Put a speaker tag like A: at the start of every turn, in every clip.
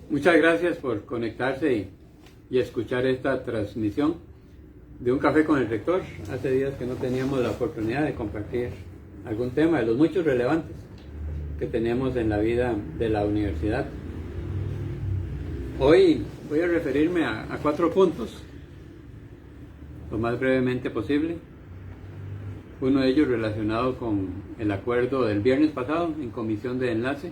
A: Muchas gracias por conectarse y escuchar esta transmisión de Un Café con el Rector. Hace días que no teníamos la oportunidad de compartir algún tema de los muchos relevantes que tenemos en la vida de la universidad. Hoy voy a referirme a 4 puntos, lo más brevemente posible. Uno de ellos relacionado con el acuerdo del viernes pasado en comisión de enlace,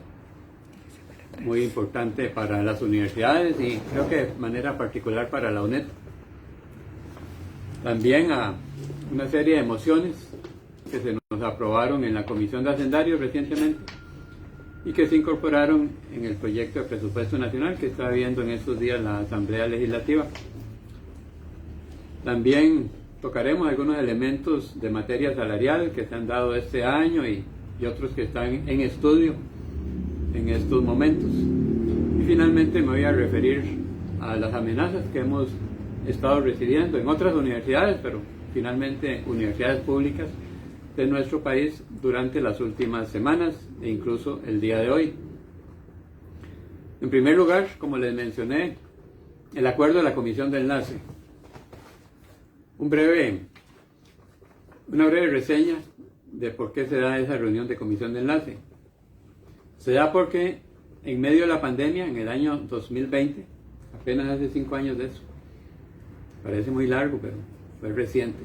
A: muy importante para las universidades y creo que de manera particular para la UNED. También a una serie de mociones que se nos aprobaron en la Comisión de Hacendarios recientemente y que se incorporaron en el proyecto de presupuesto nacional que está viendo en estos días la Asamblea Legislativa. También tocaremos algunos elementos de materia salarial que se han dado este año y otros que están en estudio en estos momentos. Y finalmente me voy a referir a las amenazas que hemos estado recibiendo en otras universidades, pero finalmente universidades públicas de nuestro país durante las últimas semanas e incluso el día de hoy. En primer lugar, como les mencioné, el acuerdo de la Comisión de Enlace. Una breve reseña de por qué se da esa reunión de Comisión de Enlace. Se da porque en medio de la pandemia, en el año 2020, apenas hace 5 años de eso, parece muy largo, pero fue reciente,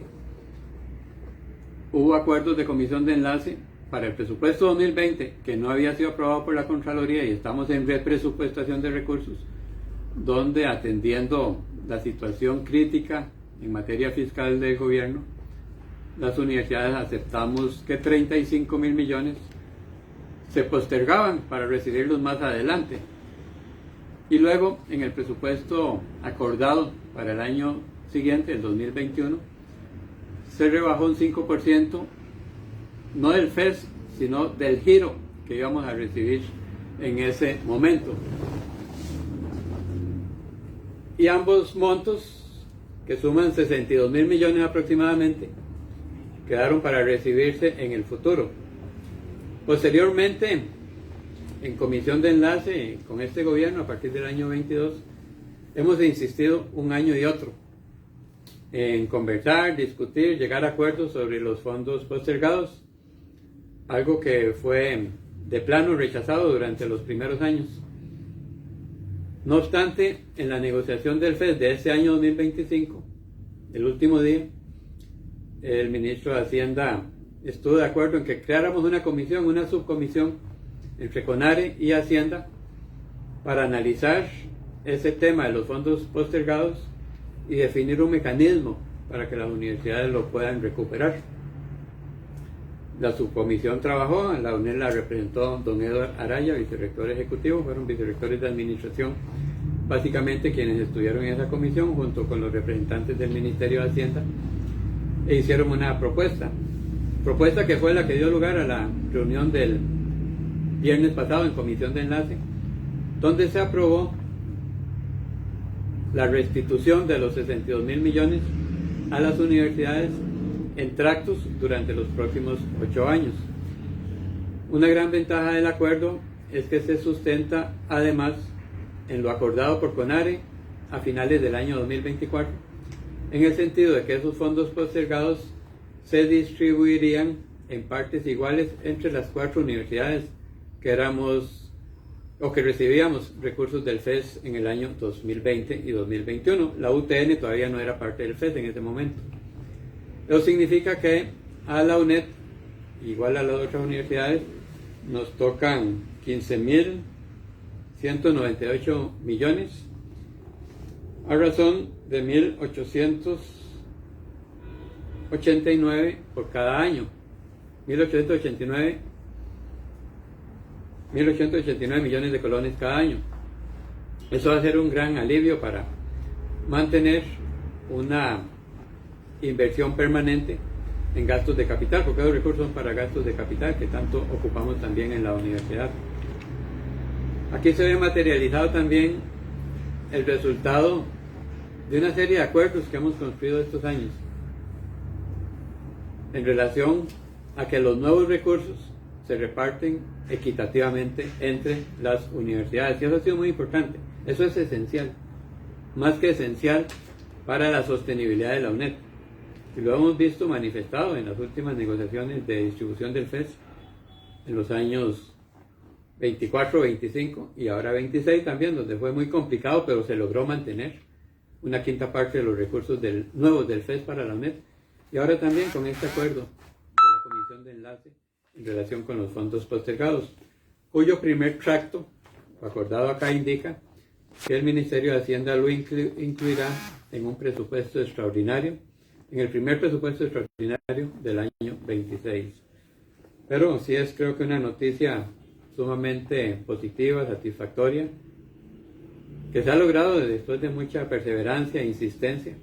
A: hubo acuerdos de comisión de enlace para el presupuesto 2020 que no había sido aprobado por la Contraloría y estamos en represupuestación de recursos, donde atendiendo la situación crítica en materia fiscal del gobierno, las universidades aceptamos que 35.000 millones se postergaban para recibirlos más adelante. Y luego, en el presupuesto acordado para el año siguiente, el 2021, se rebajó un 5%, no del FES, sino del giro que íbamos a recibir en ese momento. Y ambos montos, que suman 62.000 millones aproximadamente, quedaron para recibirse en el futuro. Posteriormente, en comisión de enlace con este gobierno, a partir del año 22, hemos insistido un año y otro en conversar, discutir, llegar a acuerdos sobre los fondos postergados, algo que fue de plano rechazado durante los primeros años. No obstante, en la negociación del FES de este año 2025, el último día, el ministro de Hacienda estuvo de acuerdo en que creáramos una comisión, una subcomisión entre CONARE y Hacienda para analizar ese tema de los fondos postergados y definir un mecanismo para que las universidades lo puedan recuperar. La subcomisión trabajó, la UNED la representó don Eduardo Araya, vicerrector ejecutivo, fueron vicerrectores de administración, básicamente quienes estuvieron en esa comisión junto con los representantes del Ministerio de Hacienda e hicieron una propuesta que fue la que dio lugar a la reunión del viernes pasado en comisión de enlace, donde se aprobó la restitución de los 62.000 millones a las universidades en tractos durante los próximos 8 años. Una gran ventaja del acuerdo es que se sustenta además en lo acordado por CONARE a finales del año 2024, en el sentido de que esos fondos postergados se distribuirían en partes iguales entre las 4 universidades que recibíamos recursos del FES en el año 2020 y 2021. La UTN todavía no era parte del FES en ese momento. Eso significa que a la UNED, igual a las otras universidades, nos tocan 15.198 millones a razón de 1.889 por cada año. 1.889 millones de colones cada año. Eso va a ser un gran alivio para mantener una inversión permanente en gastos de capital, porque los recursos son para gastos de capital que tanto ocupamos también en la universidad. Aquí se ve materializado también el resultado de una serie de acuerdos que hemos construido estos años en relación a que los nuevos recursos se reparten equitativamente entre las universidades. Y eso ha sido muy importante. Eso es esencial, más que esencial para la sostenibilidad de la UNED. Y lo hemos visto manifestado en las últimas negociaciones de distribución del FES en los años 24, 25 y ahora 26 también, donde fue muy complicado, pero se logró mantener una quinta parte de los recursos nuevos del FES para la UNED. Y ahora también con este acuerdo de la Comisión de Enlace en relación con los fondos postergados, cuyo primer tracto, acordado acá, indica que el Ministerio de Hacienda lo incluirá en un presupuesto extraordinario, en el primer presupuesto extraordinario del año 26. Pero sí es, creo que, una noticia sumamente positiva, satisfactoria, que se ha logrado después de mucha perseverancia e insistencia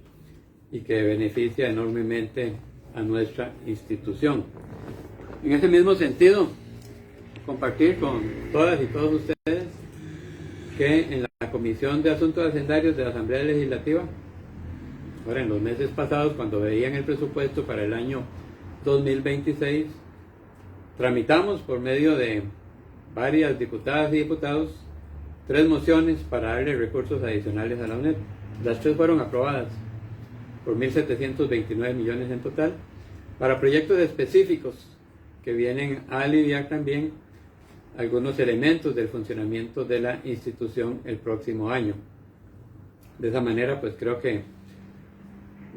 A: y que beneficia enormemente a nuestra institución. En ese mismo sentido, compartir con todas y todos ustedes que en la Comisión de Asuntos Hacendarios de la Asamblea Legislativa, ahora en los meses pasados, cuando veían el presupuesto para el año 2026, tramitamos por medio de varias diputadas y diputados 3 mociones para darle recursos adicionales a la UNED. Las 3 fueron aprobadas por 1.729 millones en total para proyectos específicos que vienen a aliviar también algunos elementos del funcionamiento de la institución el próximo año. De esa manera, pues creo que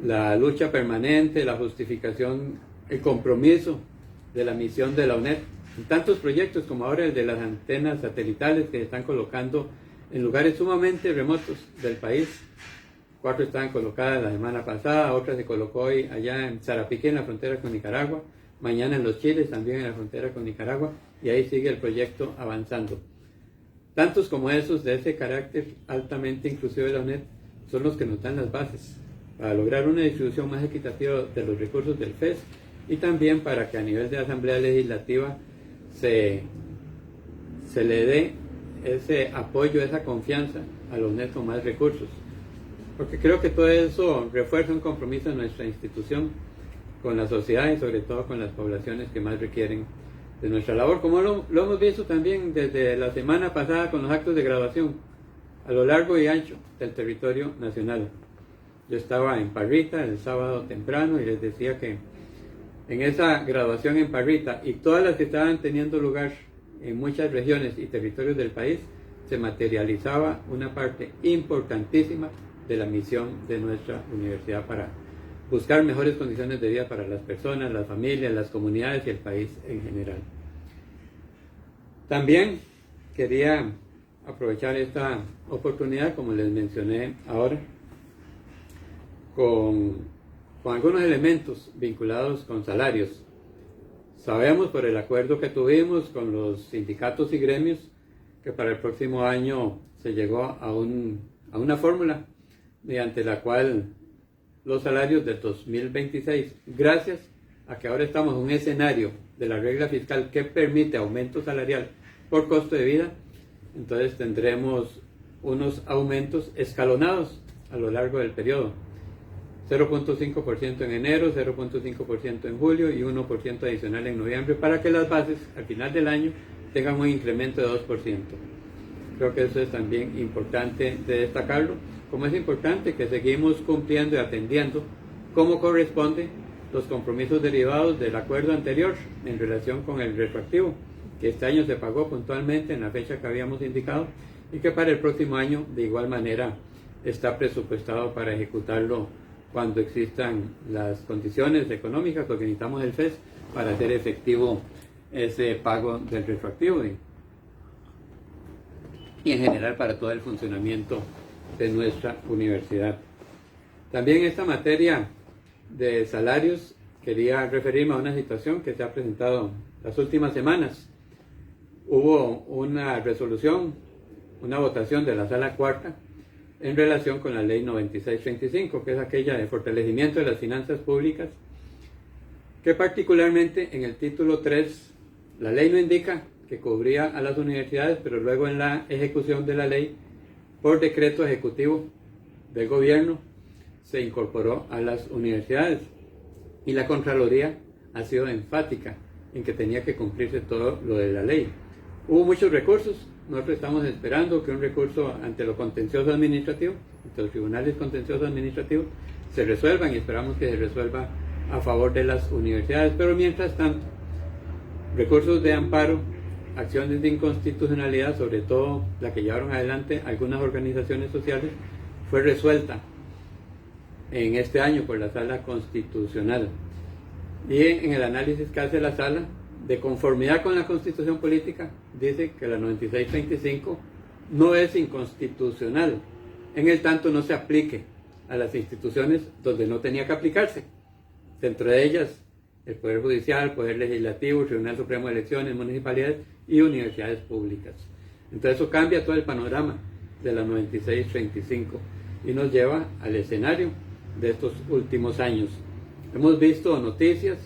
A: la lucha permanente, la justificación, el compromiso de la misión de la UNED en tantos proyectos como ahora el de las antenas satelitales que se están colocando en lugares sumamente remotos del país. 4 estaban colocadas la semana pasada, otra se colocó hoy allá en Sarapiquí, en la frontera con Nicaragua, mañana en Los Chiles, también en la frontera con Nicaragua, y ahí sigue el proyecto avanzando. Tantos como esos de ese carácter altamente inclusivo de la UNED son los que nos dan las bases para lograr una distribución más equitativa de los recursos del FES y también para que a nivel de Asamblea Legislativa se le dé ese apoyo, esa confianza a la UNED con más recursos. Porque creo que todo eso refuerza un compromiso de nuestra institución con la sociedad y sobre todo con las poblaciones que más requieren de nuestra labor, como lo hemos visto también desde la semana pasada con los actos de graduación a lo largo y ancho del territorio nacional. Yo estaba en Parrita el sábado temprano y les decía que en esa graduación en Parrita y todas las que estaban teniendo lugar en muchas regiones y territorios del país, se materializaba una parte importantísima de la misión de nuestra universidad para buscar mejores condiciones de vida para las personas, las familias, las comunidades y el país en general. También quería aprovechar esta oportunidad, como les mencioné ahora, con algunos elementos vinculados con salarios. Sabemos por el acuerdo que tuvimos con los sindicatos y gremios que para el próximo año se llegó a una fórmula mediante la cual los salarios del 2026, gracias a que ahora estamos en un escenario de la regla fiscal que permite aumento salarial por costo de vida, entonces tendremos unos aumentos escalonados a lo largo del periodo. 0.5% en enero, 0.5% en julio y 1% adicional en noviembre, para que las bases al final del año tengan un incremento de 2%. Creo que eso es también importante de destacarlo, como es importante que seguimos cumpliendo y atendiendo como corresponde los compromisos derivados del acuerdo anterior en relación con el retroactivo, que este año se pagó puntualmente en la fecha que habíamos indicado y que para el próximo año de igual manera está presupuestado para ejecutarlo cuando existan las condiciones económicas, porque necesitamos el FES para hacer efectivo ese pago del retroactivo y en general para todo el funcionamiento de nuestra universidad. También en esta materia de salarios quería referirme a una situación que se ha presentado las últimas semanas. Hubo una resolución, una votación de la Sala Cuarta en relación con la Ley 9635, que es aquella de fortalecimiento de las finanzas públicas, que particularmente en el título 3, la ley no indica que cubría a las universidades, pero luego en la ejecución de la ley, por decreto ejecutivo del gobierno, se incorporó a las universidades. Y la Contraloría ha sido enfática en que tenía que cumplirse todo lo de la ley. Hubo muchos recursos. Nosotros estamos esperando que un recurso ante lo contencioso administrativo, ante los tribunales contenciosos administrativos, se resuelvan, y esperamos que se resuelva a favor de las universidades. Pero mientras tanto, recursos de amparo, acciones de inconstitucionalidad, sobre todo la que llevaron adelante algunas organizaciones sociales, fue resuelta en este año por la Sala Constitucional. Y en el análisis que hace la Sala, de conformidad con la Constitución Política, dice que la 9635 no es inconstitucional, en el tanto no se aplique a las instituciones donde no tenía que aplicarse, dentro de ellas el Poder Judicial, el Poder Legislativo, el Tribunal Supremo de Elecciones, municipalidades y universidades públicas. Entonces eso cambia todo el panorama de la 9635 y nos lleva al escenario de estos últimos años. Hemos visto noticias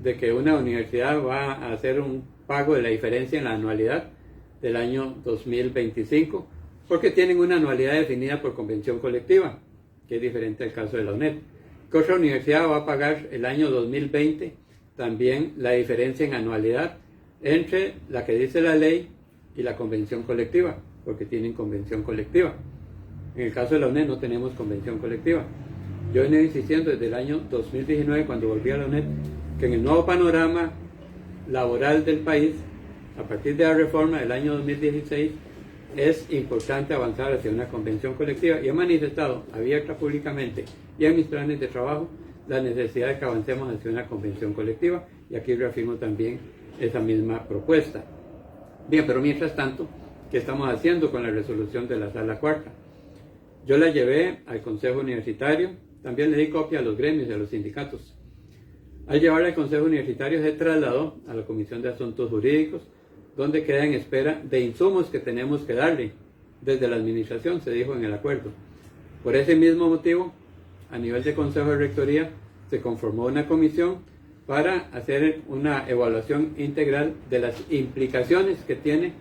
A: de que una universidad va a hacer un pago de la diferencia en la anualidad del año 2025 porque tienen una anualidad definida por convención colectiva, que es diferente al caso de la UNED. Que otra universidad va a pagar el año 2020 también la diferencia en anualidad entre la que dice la ley y la convención colectiva, porque tienen convención colectiva. En el caso de la UNED no tenemos convención colectiva. Yo venía insistiendo desde el año 2019, cuando volví a la UNED, que en el nuevo panorama laboral del país, a partir de la reforma del año 2016, es importante avanzar hacia una convención colectiva, y he manifestado abierta públicamente y en mis planes de trabajo la necesidad de que avancemos hacia una convención colectiva, y aquí reafirmo también esa misma propuesta. Bien, pero mientras tanto, ¿qué estamos haciendo con la resolución de la Sala Cuarta? Yo la llevé al Consejo Universitario, también le di copia a los gremios y a los sindicatos. Al llevarla al Consejo Universitario se trasladó a la Comisión de Asuntos Jurídicos, donde queda en espera de insumos que tenemos que darle desde la administración, se dijo en el acuerdo. Por ese mismo motivo, a nivel de Consejo de Rectoría, se conformó una comisión para hacer una evaluación integral de las implicaciones que tiene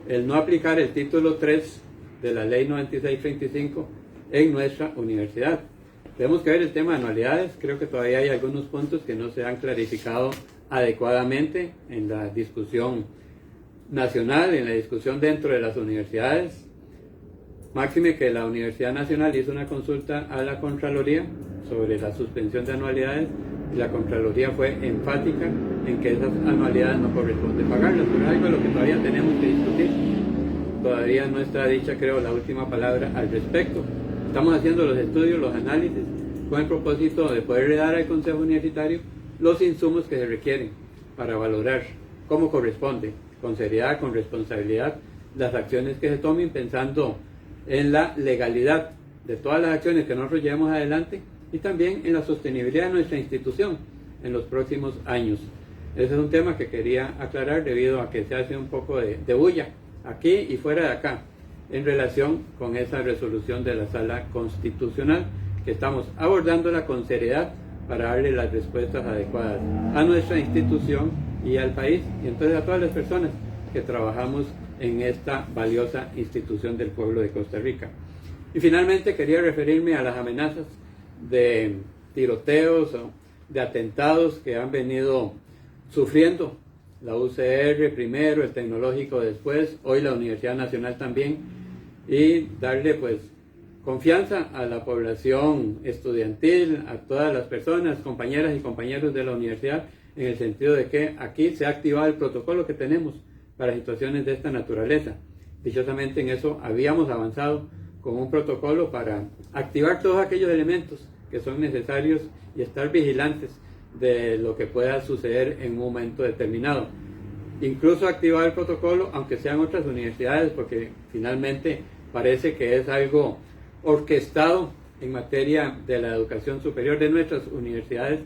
A: el no aplicar el título 3 de la Ley 9635 en nuestra universidad. Tenemos que ver el tema de anualidades. Creo que todavía hay algunos puntos que no se han clarificado adecuadamente en la discusión nacional, en la discusión dentro de las universidades. Máxime que la Universidad Nacional hizo una consulta a la Contraloría sobre la suspensión de anualidades, y la Contraloría fue enfática en que esas anualidades no corresponde pagarlas, pero es algo de lo que todavía tenemos que discutir. Todavía no está dicha, creo, la última palabra al respecto. Estamos haciendo los estudios, los análisis, con el propósito de poder dar al Consejo Universitario los insumos que se requieren para valorar cómo corresponde, con seriedad, con responsabilidad, las acciones que se tomen, pensando en la legalidad de todas las acciones que nosotros llevemos adelante y también en la sostenibilidad de nuestra institución en los próximos años. Ese es un tema que quería aclarar debido a que se hace un poco de bulla aquí y fuera de acá en relación con esa resolución de la Sala Constitucional, que estamos abordándola con seriedad para darle las respuestas adecuadas a nuestra institución y al país, y entonces a todas las personas que trabajamos en esta valiosa institución del pueblo de Costa Rica. Y finalmente quería referirme a las amenazas de tiroteos o de atentados que han venido sufriendo la UCR primero, el Tecnológico después, hoy la Universidad Nacional también, y darle pues confianza a la población estudiantil, a todas las personas, compañeras y compañeros de la universidad, en el sentido de que aquí se ha activado el protocolo que tenemos para situaciones de esta naturaleza. Dichosamente en eso habíamos avanzado con un protocolo para activar todos aquellos elementos que son necesarios y estar vigilantes de lo que pueda suceder en un momento determinado. Incluso activar el protocolo, aunque sean otras universidades, porque finalmente parece que es algo orquestado en materia de la educación superior de nuestras universidades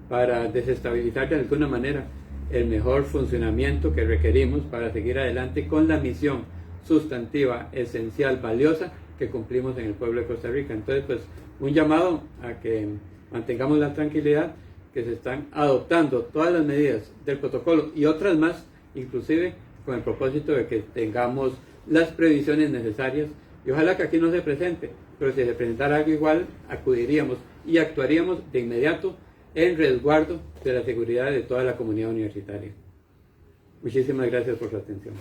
A: para desestabilizar de alguna manera el mejor funcionamiento que requerimos para seguir adelante con la misión sustantiva, esencial, valiosa que cumplimos en el pueblo de Costa Rica. Entonces, pues, un llamado a que mantengamos la tranquilidad, que se están adoptando todas las medidas del protocolo y otras más, inclusive con el propósito de que tengamos las previsiones necesarias, y ojalá que aquí no se presente, pero si se presentara algo igual, acudiríamos y actuaríamos de inmediato en resguardo de la seguridad de toda la comunidad universitaria. Muchísimas gracias por su atención.